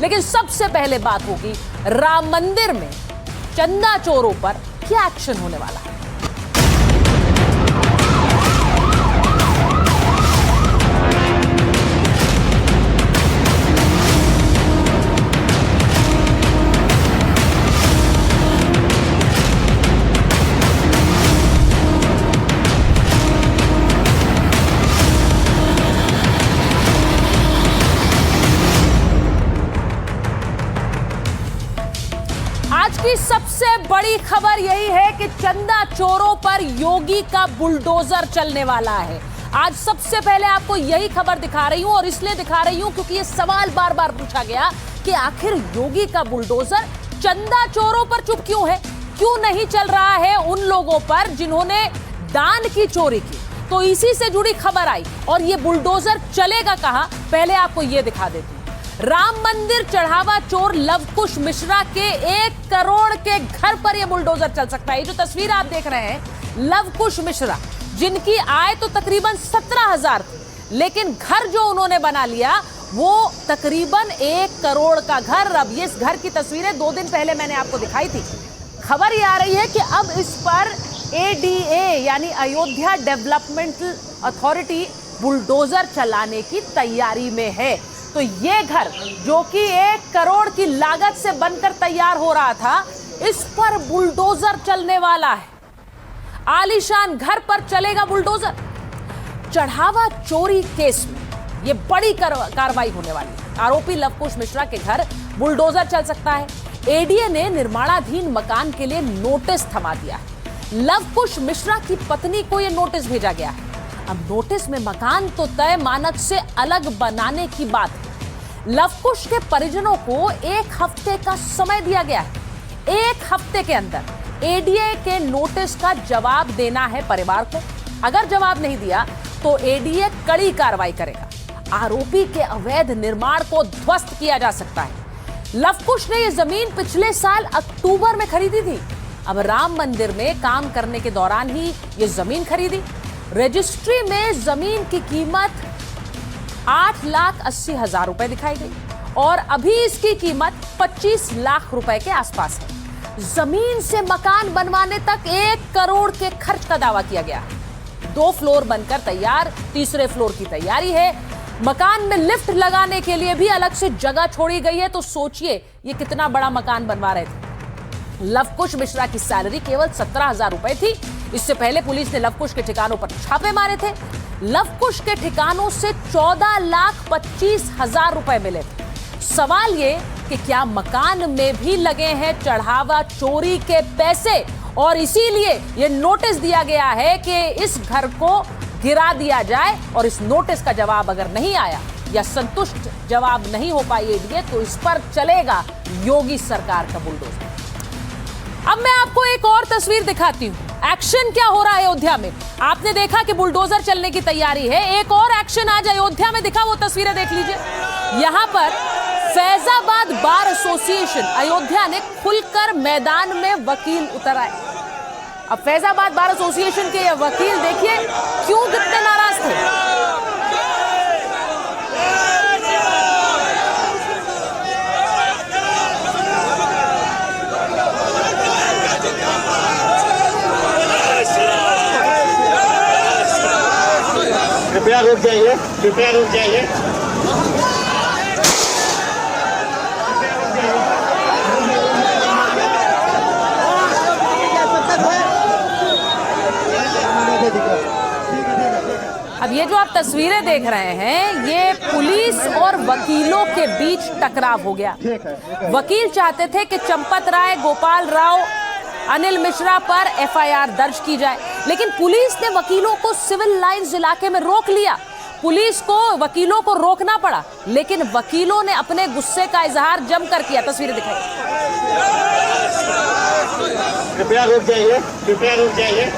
लेकिन सबसे पहले बात होगी राम मंदिर में चंदा चोरों पर क्या एक्शन होने वाला है। आज की सबसे बड़ी खबर यही है कि चंदा चोरों पर योगी का बुलडोजर चलने वाला है। आज सबसे पहले आपको यही खबर दिखा रही हूं और इसलिए दिखा रही हूं क्योंकि ये सवाल बार बार पूछा गया कि आखिर योगी का बुलडोजर चंदा चोरों पर चुप क्यों है, क्यों नहीं चल रहा है उन लोगों पर जिन्होंने दान की चोरी की। तो इसी से जुड़ी खबर आई और ये बुलडोजर चलेगा कहां, पहले आपको ये दिखा देती हूं। राम मंदिर चढ़ावा चोर लवकुश मिश्रा के 1 करोड़ के घर पर यह बुलडोजर चल सकता है। ये जो तस्वीर आप देख रहे हैं, लवकुश मिश्रा जिनकी आय तो तकरीबन 17,000 थी, लेकिन घर जो उन्होंने बना लिया वो तकरीबन 1 करोड़ का घर। अब ये इस घर की तस्वीरें 2 दिन पहले मैंने आपको दिखाई थी। खबर ये आ रही है कि अब इस पर ADA यानी अयोध्या डेवलपमेंटल अथॉरिटी बुलडोजर चलाने की तैयारी में है। तो ये घर जो कि 1 करोड़ की लागत से बनकर तैयार हो रहा था, इस पर बुलडोजर चलने वाला है। आलीशान घर पर चलेगा बुलडोजर। चढ़ावा चोरी केस में ये बड़ी कार्रवाई होने वाली है। आरोपी लवकुश मिश्रा के घर बुलडोजर चल सकता है। ADA ने निर्माणाधीन मकान के लिए नोटिस थमा दिया है। लवकुश मिश्रा की पत्नी को यह नोटिस भेजा गया है। अब नोटिस में मकान तो तय मानक से अलग बनाने की बात है। लवकुश के परिजनों को 1 हफ्ते का समय दिया गया है। 1 हफ्ते के अंदर ADA के नोटिस का जवाब देना है परिवार को। अगर जवाब नहीं दिया तो ADA कड़ी कार्रवाई करेगा। आरोपी के अवैध निर्माण को ध्वस्त किया जा सकता है। लवकुश ने यह जमीन पिछले साल अक्टूबर में खरीदी थी। अब राम मंदिर में काम करने के दौरान ही यह जमीन खरीदी। रजिस्ट्री में जमीन की कीमत 8,80,000 रुपए दिखाई गई और अभी इसकी कीमत 25 लाख रुपए के आसपास है। जमीन से मकान बनवाने तक 1 करोड़ के खर्च का दावा किया गया। 2 फ्लोर बनकर तैयार, तीसरे फ्लोर की तैयारी है। मकान में लिफ्ट लगाने के लिए भी अलग से जगह छोड़ी गई है। तो सोचिए ये कितना बड़ा मकान बनवा रहे थे। लवकुश मिश्रा की सैलरी केवल 17,000 रुपए थी। इससे पहले पुलिस ने लवकुश के ठिकानों पर छापे मारे थे। लवकुश के ठिकानों से 14,25,000 रुपए मिले थे। सवाल ये कि क्या मकान में भी लगे हैं चढ़ावा चोरी के पैसे, और इसीलिए यह नोटिस दिया गया है कि इस घर को गिरा दिया जाए। और इस नोटिस का जवाब अगर नहीं आया या संतुष्ट जवाब नहीं हो पाई ADA, तो इस पर चलेगा योगी सरकार का बुलडोजर। अब मैं आपको एक और तस्वीर दिखाती हूं। एक्शन क्या हो रहा है अयोध्या में। आपने देखा कि बुलडोजर चलने की तैयारी है। एक और एक्शन आज अयोध्या में दिखा, वो तस्वीरें देख लीजिए। यहां पर फैजाबाद बार एसोसिएशन अयोध्या ने खुलकर मैदान में वकील उतर आए। अब फैजाबाद बार एसोसिएशन के ये वकील देखिए क्यों कितने नाराज थे। कृपया रुक जाइए, कृपया रुक जाइए। अब ये जो आप तस्वीरें देख रहे हैं, ये पुलिस और वकीलों के बीच टकराव हो गया। वकील चाहते थे कि चंपत राय, गोपाल राव, अनिल मिश्रा पर FIR दर्ज की जाए, लेकिन पुलिस ने वकीलों को सिविल लाइंस इलाके में रोक लिया। पुलिस को वकीलों को रोकना पड़ा, लेकिन वकीलों ने अपने गुस्से का इजहार जमकर किया। तस्वीरें दिखाई। कृपया रुक जाइए, कृपया रुक जाइए।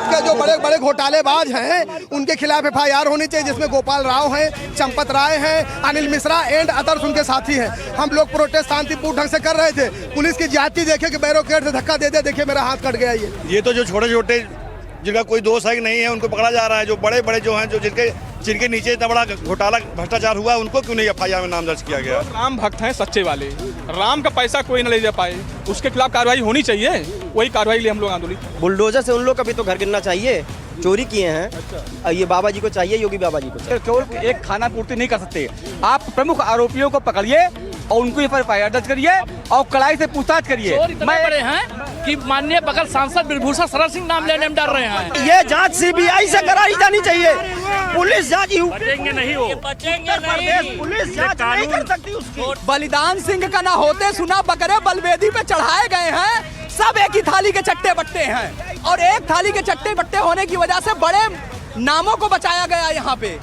के जो बड़े बड़े घोटालेबाज हैं उनके खिलाफ FIR होनी चाहिए, जिसमें गोपाल राव हैं, चंपत राय हैं, अनिल मिश्रा एंड अदर्स उनके साथी हैं। हम लोग प्रोटेस्ट शांतिपूर्ण ढंग से कर रहे थे, पुलिस की जाति देखे कि बैरोकेड से धक्का दे देखिए मेरा हाथ कट गया। ये तो जो छोटे छोटे जिनका कोई दोष है कि नहीं है उनको पकड़ा जा रहा है, जो बड़े बड़े जो हैं जो जिनके नीचे इतना बड़ा घोटाला भ्रष्टाचार हुआ उनको क्यों नहीं FIR में नाम दर्ज किया गया? राम भक्त हैं सच्चे वाले, राम का पैसा कोई न ले जा पाए, उसके खिलाफ कार्रवाई होनी चाहिए, वही कार्रवाई लिए हम लोग आंदोलित। बुलडोजर से उन लोग का भी तो घर गिरना चाहिए, चोरी किए हैं। अच्छा। ये बाबा जी को चाहिए, योगी बाबा जी को चाहिए। केवल एक खाना पूर्ति नहीं कर सकते, आप प्रमुख आरोपियों को पकड़िए और उनको FIR दर्ज करिए और कड़ाई से पूछताछ करिए। इतने बड़े हैं कि माननीय बगल सांसद बिरभूषण शरण सिंह नाम लेने में डर रहे हैं। ये जांच CBI से कराई जानी चाहिए, पुलिस जांच बचेंगे नहीं हो, उत्तर प्रदेश पुलिस जांच नहीं कर सकती उसकी। बलिदान सिंह का ना होते सुना बकरे बलवेदी पे चढ़ाए गए हैं, सब एक ही थाली के चट्टे बट्टे हैं और एक थाली के चट्टे बट्टे होने की वजह से बड़े नामों को बचाया गया यहाँ पे।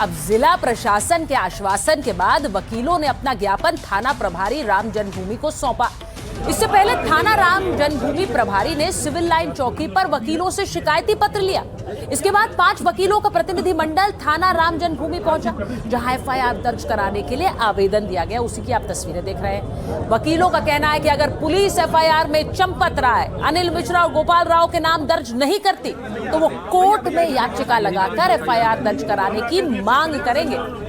अब जिला प्रशासन के आश्वासन के बाद वकीलों ने अपना ज्ञापन थाना प्रभारी राम जन्मभूमि को सौंपा। इससे पहले थाना राम जन्मभूमि प्रभारी ने सिविल लाइन चौकी पर वकीलों से शिकायती पत्र लिया। इसके बाद 5 वकीलों का प्रतिनिधि मंडल थाना राम जन्मभूमि पहुंचा, जहां FIR दर्ज कराने के लिए आवेदन दिया गया। उसी की आप तस्वीरें देख रहे हैं। वकीलों का कहना है कि अगर पुलिस FIR में चंपत राय, अनिल मिश्रा और गोपाल राव के नाम दर्ज नहीं करती तो वो कोर्ट में याचिका लगाकर FIR दर्ज कराने की मांग करेंगे।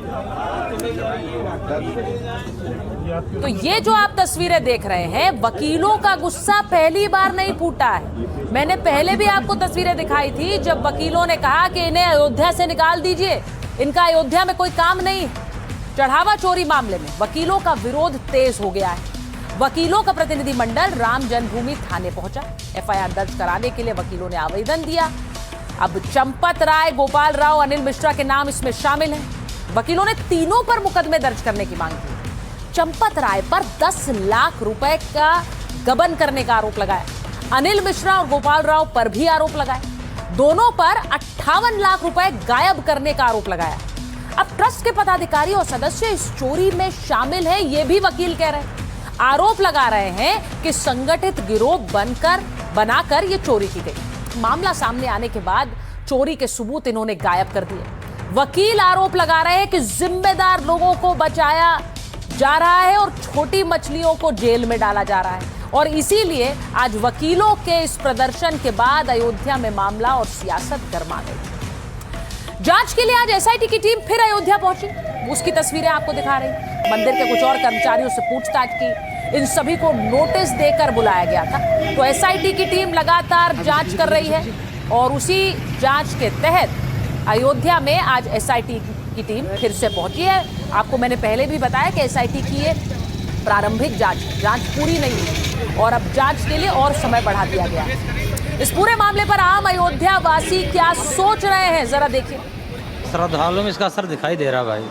तो ये जो आप तस्वीरें देख रहे हैं, वकीलों का गुस्सा पहली बार नहीं फूटा है। मैंने पहले भी आपको तस्वीरें दिखाई थी जब वकीलों ने कहा कि इन्हें अयोध्या से निकाल दीजिए, इनका अयोध्या में कोई काम नहीं है। चढ़ावा चोरी मामले में वकीलों का विरोध तेज हो गया है। वकीलों का प्रतिनिधि मंडल राम जन्मभूमि थाने पहुंचा। FIR दर्ज कराने के लिए वकीलों ने आवेदन दिया। अब चंपत राय, गोपाल राव, अनिल मिश्रा के नाम इसमें शामिल हैं। वकीलों ने तीनों पर मुकदमे दर्ज करने की मांग की। चंपत राय पर 10 लाख रुपए का गबन करने का आरोप लगाया। अनिल मिश्रा और गोपाल राव पर भी आरोप लगाए। दोनों पर 58 लाख रुपए गायब करने का आरोप लगाया। अब ट्रस्ट के पदाधिकारी और सदस्य इस चोरी में शामिल हैं, ये भी वकील कह रहे हैं। आरोप लगा रहे हैं कि संगठित गिरोह बनाकर ये चोरी की गई। मामला सामने आने के बाद चोरी के सबूत इन्होंने गायब कर दिए। वकील आरोप लगा रहे हैं कि जिम्मेदार लोगों को बचाया जा रहा है और छोटी मछलियों को जेल में डाला जा रहा है। और इसीलिए आज वकीलों के इस प्रदर्शन के बाद अयोध्या में मामला और सियासत गर्मा गई। जांच के लिए आज SIT की टीम फिर अयोध्या पहुंची। उसकी तस्वीरें आपको दिखा रही। मंदिर के कुछ और कर्मचारियों से पूछताछ की। इन सभी को नोटिस देकर बुलाया गया था। तो SIT की टीम लगातार जांच कर रही है और उसी जांच के तहत अयोध्या में आज SIT की टीम फिर से पहुंची है। आपको मैंने पहले भी बताया कि SIT की ये प्रारंभिक जांच पूरी नहीं है और अब जांच के लिए और समय बढ़ा दिया गया है। इस पूरे मामले पर आम अयोध्या वासी क्या सोच रहे हैं, जरा देखिए। श्रद्धालुओं में इसका असर दिखाई दे रहा भाई।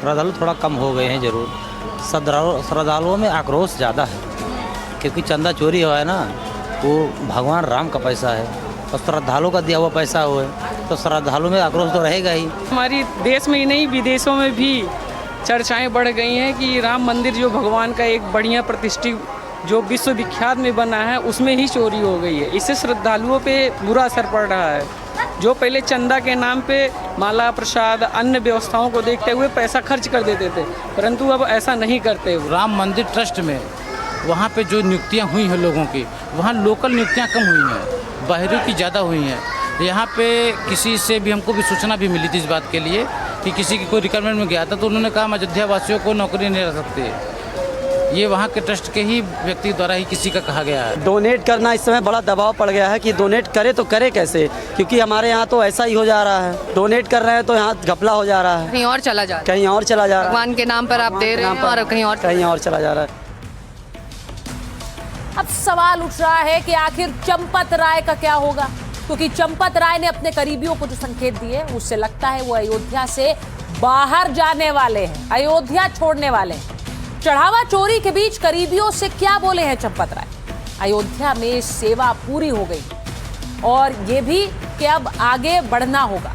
श्रद्धालु थोड़ा कम हो गए हैं जरूर। श्रद्धालुओं में आक्रोश ज़्यादा है क्योंकि चंदा चोरी हुआ है ना, वो भगवान राम का पैसा है और श्रद्धालुओं का दिया हुआ पैसा हुआ है, तो श्रद्धालु में आक्रोश तो रहेगा ही। हमारी देश में ही नहीं विदेशों में भी चर्चाएं बढ़ गई हैं कि राम मंदिर जो भगवान का एक बढ़िया प्रतिष्ठित जो विश्वविख्यात में बना है उसमें ही चोरी हो गई है। इससे श्रद्धालुओं पे बुरा असर पड़ रहा है। जो पहले चंदा के नाम पे माला प्रसाद अन्य व्यवस्थाओं को देखते हुए पैसा खर्च कर देते थे, परंतु अब ऐसा नहीं करते। राम मंदिर ट्रस्ट में वहाँ पे जो नियुक्तियाँ हुई हैं लोगों की, वहाँ लोकल नियुक्तियाँ कम हुई हैं, बाहरी की ज़्यादा हुई हैं। यहाँ पे किसी से भी हमको भी सूचना भी मिली थी इस बात के लिए कि किसी की कोई रिक्वायरमेंट में गया था तो उन्होंने कहा अयोध्या वासियों को नौकरी नहीं रह सकते। ये वहाँ के ट्रस्ट के ही व्यक्ति द्वारा ही किसी का कहा गया है। डोनेट करना इस समय बड़ा दबाव पड़ गया है कि डोनेट करे तो करे कैसे, क्योंकि हमारे यहाँ तो ऐसा ही हो जा रहा है। डोनेट कर रहे हैं तो यहाँ घपला हो जा रहा है, कहीं और चला जा रहा है, कहीं और चला जा रहा है। भगवान के नाम पर आप दे रहे हैं और कहीं और चला जा रहा है। अब सवाल उठ रहा है कि आखिर चंपत राय का क्या होगा, क्योंकि चंपत राय ने अपने करीबियों को जो संकेत दिए उससे लगता है वो अयोध्या से बाहर जाने वाले हैं, अयोध्या छोड़ने वाले हैं। चढ़ावा चोरी के बीच करीबियों से क्या बोले हैं चंपत राय? अयोध्या में सेवा पूरी हो गई और ये भी कि अब आगे बढ़ना होगा।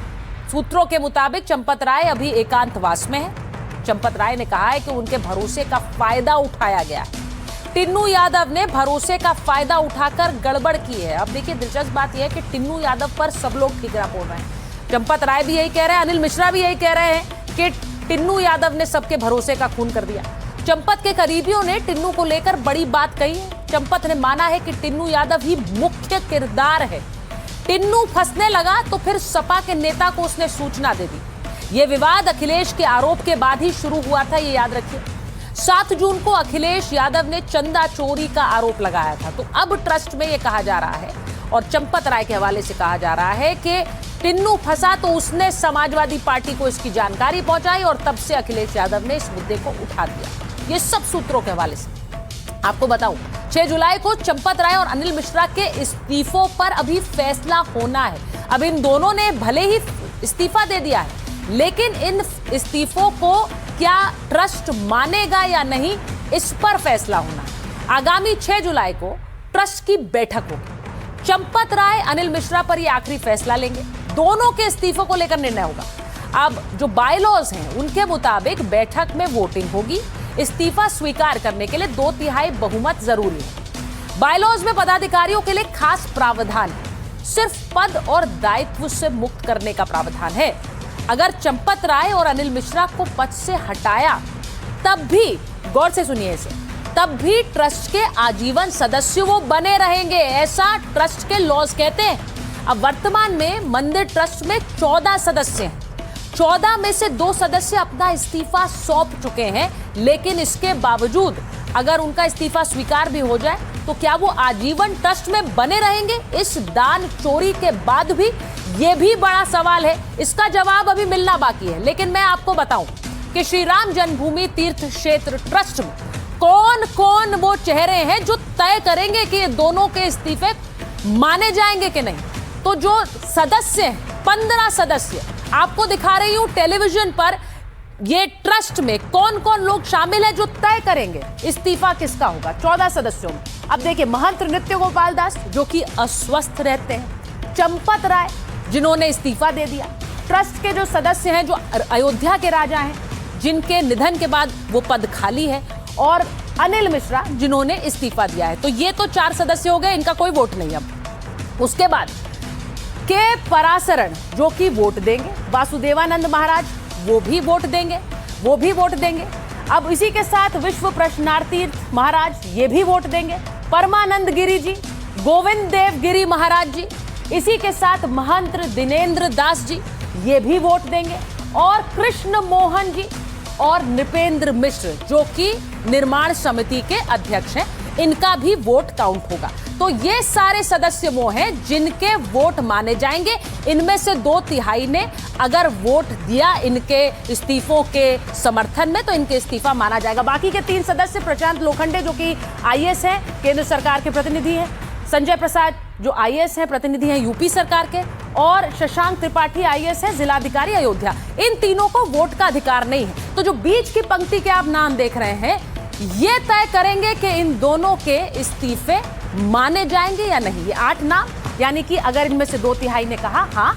सूत्रों के मुताबिक चंपत राय अभी एकांतवास में है। चंपत राय ने कहा है कि उनके भरोसे का फायदा उठाया गया है। टिन्नू यादव ने भरोसे का फायदा उठाकर गड़बड़ की है। अब देखिए, दिलचस्प बात यह है कि टिन्नू यादव पर सब लोग ठीकरा बोल रहे हैं। चंपत राय भी यही कह रहे हैं, अनिल मिश्रा भी यही कह रहे हैं कि टिन्नू यादव ने सबके भरोसे का खून कर दिया। चंपत के करीबियों ने टिन्नू को लेकर बड़ी बात कही है। चंपत ने माना है कि टिन्नू यादव ही मुख्य किरदार है। टिन्नू फंसने लगा तो फिर सपा के नेता को उसने सूचना दे दी। ये विवाद अखिलेश के आरोप के बाद ही शुरू हुआ था, ये याद रखिए। 7 जून को अखिलेश यादव ने चंदा चोरी का आरोप लगाया था। तो अब ट्रस्ट में ये कहा जा रहा है और चंपत राय के हवाले से कहा जा रहा है कि टिन्नू फंसा तो उसने समाजवादी पार्टी को इसकी जानकारी पहुंचाई और तब से अखिलेश यादव ने इस मुद्दे को उठा दिया। ये सब सूत्रों के हवाले से आपको बताऊं, 6 जुलाई को चंपत राय और अनिल मिश्रा के इस्तीफों पर अभी फैसला होना है। अब इन दोनों ने भले ही इस्तीफा दे दिया है, लेकिन इन इस्तीफों को क्या ट्रस्ट मानेगा या नहीं, इस पर फैसला होना है। आगामी 6 जुलाई को ट्रस्ट की बैठक होगी। चंपत राय अनिल मिश्रा पर यह आखिरी फैसला लेंगे। दोनों के इस्तीफों को लेकर निर्णय होगा। अब जो बायलॉज हैं उनके मुताबिक बैठक में वोटिंग होगी। इस्तीफा स्वीकार करने के लिए 2/3 बहुमत जरूरी है। बायलॉज में पदाधिकारियों के लिए खास प्रावधान है। सिर्फ पद और दायित्व से मुक्त करने का प्रावधान है। अगर चंपत राय और अनिल मिश्रा को पद से हटाया तब भी, गौर से सुनिए इसे, तब भी ट्रस्ट के आजीवन सदस्य वो बने रहेंगे, ऐसा ट्रस्ट के लॉज कहते हैं। अब वर्तमान में मंदिर ट्रस्ट में 14 सदस्य हैं। 14 में से 2 सदस्य अपना इस्तीफा सौंप चुके हैं, लेकिन इसके बावजूद अगर उनका इस्तीफा स्वीकार भी हो जाए तो क्या वो आजीवन ट्रस्ट में बने रहेंगे? इस दान चोरी के बाद भी ये भी बड़ा सवाल है। इसका जवाब अभी मिलना बाकी है। लेकिन मैं आपको बताऊं कि श्री राम जन्मभूमि तीर्थ क्षेत्र ट्रस्ट में कौन कौन वो चेहरे हैं जो तय करेंगे कि ये दोनों के इस्तीफे माने जाएंगे कि नहीं। तो जो सदस्य हैं, 15 सदस्य आपको दिखा रही हूं टेलीविजन पर, ये ट्रस्ट में कौन कौन लोग शामिल हैं जो तय करेंगे इस्तीफा किसका होगा। 14 सदस्यों में अब देखिए, महंत नृत्य गोपाल दास जो कि अस्वस्थ रहते हैं, चंपत राय जिन्होंने इस्तीफा दे दिया, ट्रस्ट के जो सदस्य हैं जो अयोध्या के राजा हैं जिनके निधन के बाद वो पद खाली है, और अनिल मिश्रा जिन्होंने इस्तीफा दिया है। तो ये तो 4 सदस्य हो गए, इनका कोई वोट नहीं। अब उसके बाद के पराशरण जो कि वोट देंगे, वासुदेवानंद महाराज वो भी वोट देंगे। अब इसी के साथ विश्व प्रश्नार्थी महाराज ये भी वोट देंगे। परमानंद गिरी जी, गोविंद देव गिरी महाराज जी, इसी के साथ महंत दिनेंद्र दास जी ये भी वोट देंगे, और कृष्ण मोहन जी और नृपेंद्र मिश्र जो कि निर्माण समिति के अध्यक्ष हैं, इनका भी वोट काउंट होगा। तो ये सारे सदस्य वो हैं जिनके वोट माने जाएंगे। इनमें से 2/3 ने अगर वोट दिया इनके इस्तीफों के समर्थन में तो इनके इस्तीफा माना जाएगा। बाकी के 3 सदस्य, प्रशांत लोखंडे जो कि IAS हैं, केंद्र सरकार के प्रतिनिधि हैं, संजय प्रसाद जो IAS हैं, प्रतिनिधि हैं यूपी सरकार के, और शशांक त्रिपाठी IAS है, जिलाधिकारी अयोध्या, इन तीनों को वोट का अधिकार नहीं है। तो जो बीच की पंक्ति के आप नाम देख रहे हैं, ये तय करेंगे कि इन दोनों के इस्तीफे माने जाएंगे या नहीं। ये 8 नाम, यानी कि अगर इनमें से 2/3 ने कहा हाँ